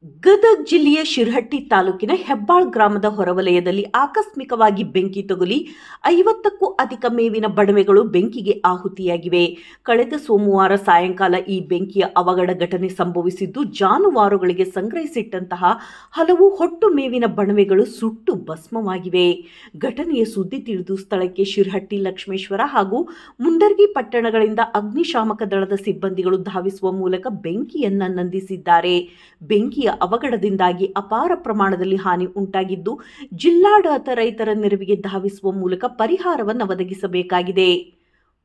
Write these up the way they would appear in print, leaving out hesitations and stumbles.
ಗದಗ ಜಿಲ್ಲೆಯ ಶಿರಹಟ್ಟಿ ತಾಲೂಕಿನ ಹೆಬ್ಬಾಳ್ ಗ್ರಾಮದ ಹೊರವಲಯದಲ್ಲಿ ಆಕಸ್ಮಿಕವಾಗಿ ಬೆಂಕಿ ತಗುಲಿ 50ಕ್ಕೂ ಅಧಿಕ ಮೇವಿನ ಬಣವೆಗಳು ಬೆಂಕಿಗೆ ಆಹುತಿಯಾಗಿವೆ. ಕಳೆದ ಸೋಮವಾರ ಸಾಯಂಕಾಲ ಈ ಬೆಂಕಿಯ ಅವಘಡ ಘಟನೆ ಸಂಭವಿಸಿದ್ದು, ಜಾನುವಾರುಗಳಿಗೆ ಸಂಗ್ರಹಿಸಿಟ್ಟಂತಹ ಹಲವು ಹೊಟ್ಟು ಮೇವಿನ ಬಣವೆಗಳು ಸುಟ್ಟು ಭಸ್ಮವಾಗಿವೆ. ಘಟನೆಯ ಸುದ್ದಿ ತಿಳಿದು ಸ್ಥಳಕ್ಕೆ ಶಿರಹಟ್ಟಿ, ಲಕ್ಷ್ಮೇಶ್ವರ ಹಾಗೂ ಮುಂಡರ್ಗಿ ಪಟ್ಟಣಗಳಿಂದ ಅಗ್ನಿಶಾಮಕ ದಳದ ಸಿಬ್ಬಂದಿಗಳು ಧಾವಿಸುವ ಮೂಲಕ ಬೆಂಕಿಯನ್ನ ನಂದಿಸಿದ್ದಾರೆ. ಬೆಂಕಿಯ ಅವಘಡದಿಂದಾಗಿ ಅಪಾರ ಪ್ರಮಾಣದಲ್ಲಿ ಹಾನಿ ಉಂಟಾಗಿದ್ದು, ಜಿಲ್ಲಾಡಳಿತ ರೈತರ ನೆರವಿಗೆ ಧಾವಿಸುವ ಮೂಲಕ ಪರಿಹಾರವನ್ನು ಒದಗಿಸಬೇಕಾಗಿದೆ.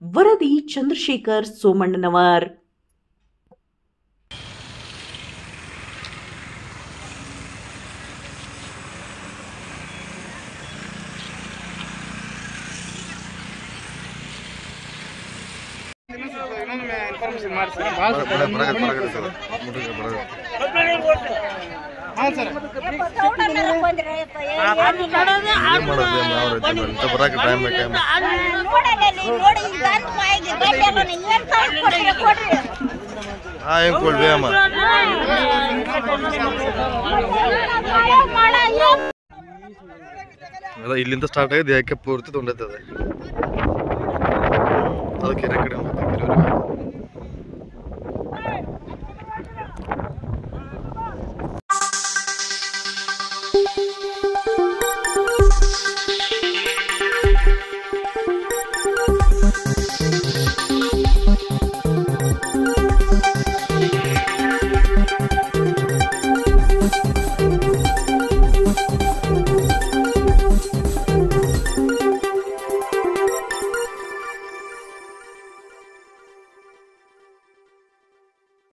ವರದಿ ಚಂದ್ರಶೇಖರ್ ಸೋಮಣ್ಣನವರ್. ಇಲ್ಲಿಂದ ಸ್ಟಾರ್ಟ್ ಆಗಿದೆ, ಯಾಕೆ ಪೂರ್ತಿ ತೊಂದೈತದೆ ಅದಕ್ಕೆ